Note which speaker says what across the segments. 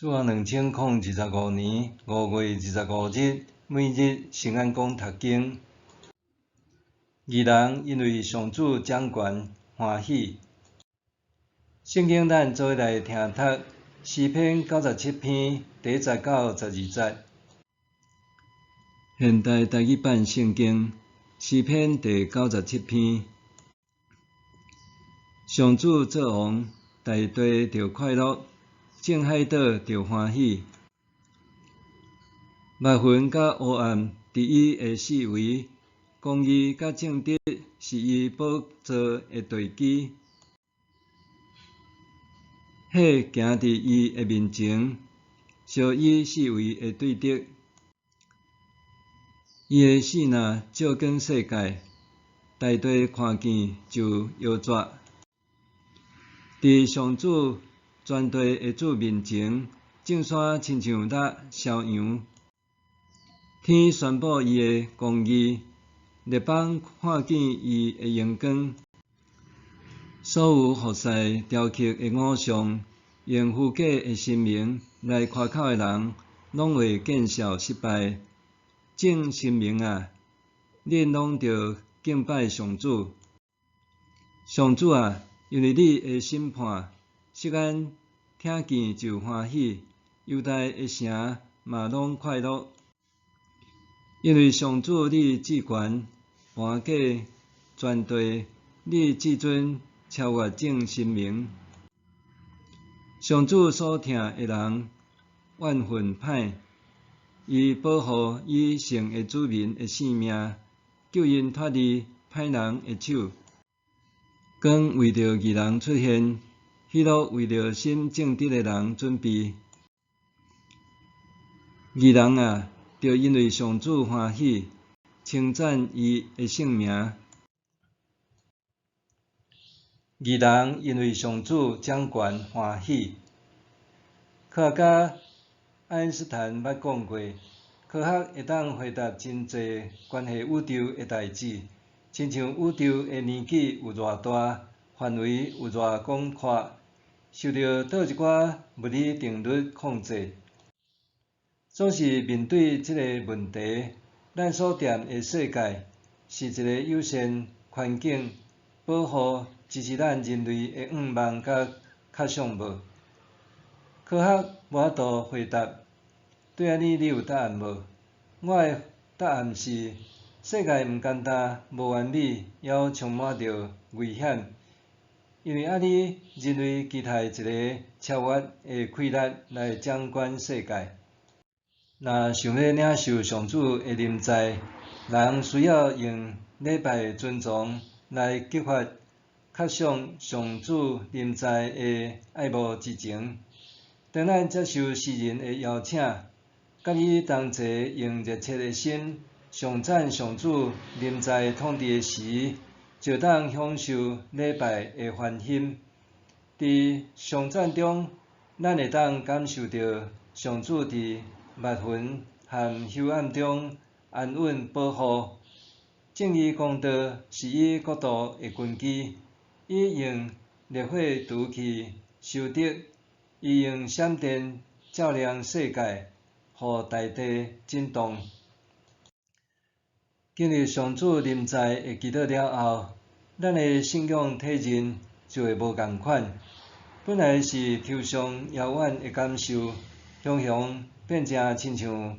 Speaker 1: 主后2025年5月25日，每日圣安宫读经，义人因为上主掌权欢喜。圣经咱做来听读诗篇97篇第10到12节。现代台语版圣经诗篇第97篇。上主作王，大地就快乐，众海岛就欢喜。密云甲黑暗伫伊的四围，公义甲正直是伊宝座的地基。火行伫伊的面前，烧伊四围的对敌。伊的视若照光世界，大地看见就摇拽。伫上主全地的主面前，众山亲像蜡烧羊。天宣布伊的公义，日邦看见伊的荣光。所有服侍雕刻的偶像，用虚假的神明来夸口的人，拢会见效失败。正神明啊，恁拢着敬拜上主。上主啊，因为你的审判，锡安听见就欢喜，犹大的城嘛拢快乐。因为上主你至权，盘计全地，你至尊超越众神明。上主所疼的人，怨恨歹，伊保护以圣的子民的性命，救因脱离歹人的手。光为着义人出现，喜乐为着心正直的人准备。义人啊，就因为上主欢喜，称赞伊的圣名。义人因为上主掌权欢喜。科学家爱因斯坦捌讲过，科学会当回答真侪关系宇宙的代志，亲像宇宙的年纪有偌大，范围有偌广阔，受到倒一寡物理定律控制。总是面对这个问题，咱所踮的世界是一个友善环境，保护支持咱人类的愿望甲较想无？科学无法度回答。对安尼，你有答案无？我的答案是：世界毋简单，无完美，还充满着危险。因为安尼，人类期待一个超越的气力来掌管世界。若想要领受上主的临在，人需要用礼拜的尊重来激发较想上主临在的爱慕之情。当咱接受世人的邀请，甲伊同齐用热切的心上赞上主临在统治的时，就当享受礼拜的欢欣。伫上赞中，咱会当感受到上主伫密云和幽暗中安稳保护。正义公道是伊国度的根基。伊用烈火除去仇敌，伊用闪电照亮世界，互大地震动。经历上主临在的祈祷了后，咱的信仰体认就会无共款。本来是抽象遥远的感受，雄雄变成亲像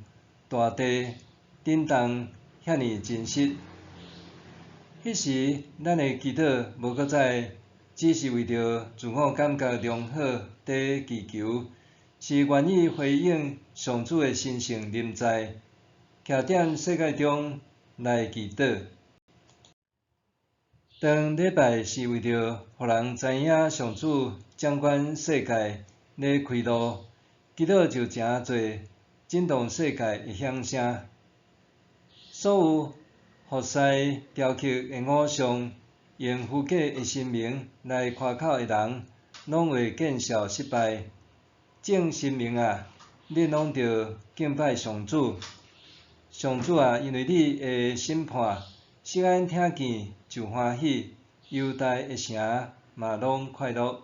Speaker 1: 大地震动遐尼真实。迄时，咱的祈祷无搁再只是为着自我感觉良好在祈求，是愿意回应上主的神圣临在，徛踮世界中来祈祷。当礼拜是为着互人知影上主掌管世界咧开路，祈祷就诚侪震动世界的响声。所有服侍雕刻的偶像，用虚假的神明来夸口的人，拢会见效失败。正神明啊，恁拢着敬拜上主。上主啊，因为你的审判，锡安听见就欢喜，犹大的城嘛拢快乐。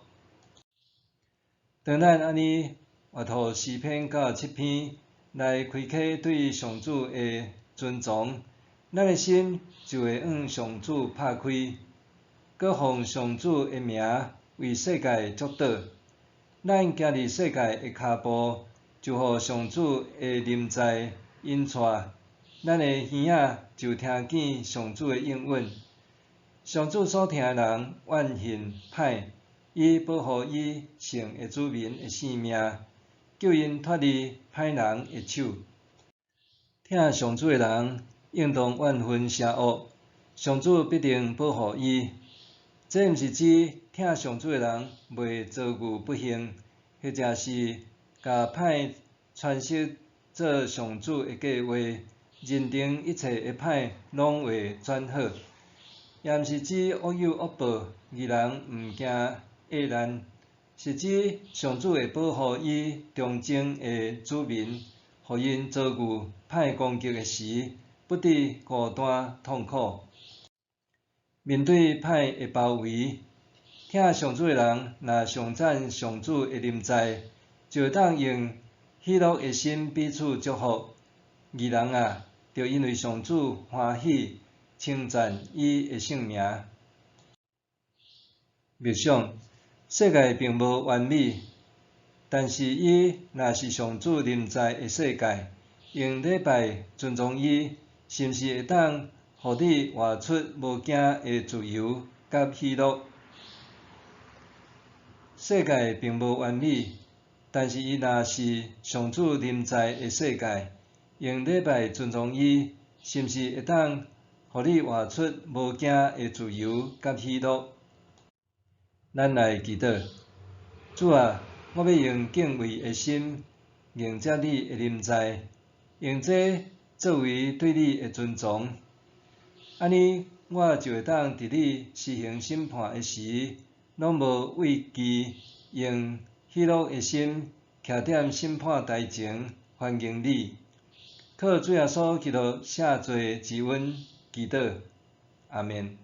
Speaker 1: 当咱安尼画图4篇到7篇，来开启对上主的尊崇，咱的心就会向上主拍开，搁奉上主的名为世界祝祷。咱行伫世界的骹步，就互上主的临在引带，咱的耳仔就听见上主的应允。上主所听的人怨恨歹，以保护伊圣的子民的性命，救因脱离歹人的手。听上主的人应当怨恨邪恶，上主必定保护伊。这毋是指听上主的人袂遭遇不幸，或者是甲歹传述做上主的计划，认定一切的歹拢会转好。也毋是指恶有恶报，义人毋惊恶难，是指上主会保护伊忠贞的子民，互因遭遇歹攻击的时，不致孤单痛苦。面对歹的包围，听上主的人若上赞上主的临在，就会当用喜乐的心彼此祝福。义人啊，就因为上主欢喜，称赞伊的圣名。默想，世界并无完美，但是伊若是上主临在的世界，用礼拜尊重伊，是毋是会当互你活出无惊的自由甲喜乐？世界并无完美，但是伊若是上主临在的世界，用礼拜尊重伊，是毋是会当互你活出无惊的自由甲喜乐？咱来祈祷，主啊，我要用敬畏的心迎接你的临在，用这作为对你的尊重。安尼，我就会当伫你施行审判的时，拢无畏惧，用喜乐的心徛踮审判台前欢迎你。靠主耶稣基督谢罪之恩祈祷，阿们。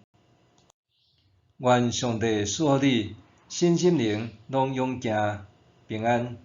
Speaker 1: 愿上帝赐予你身心灵拢勇健平安。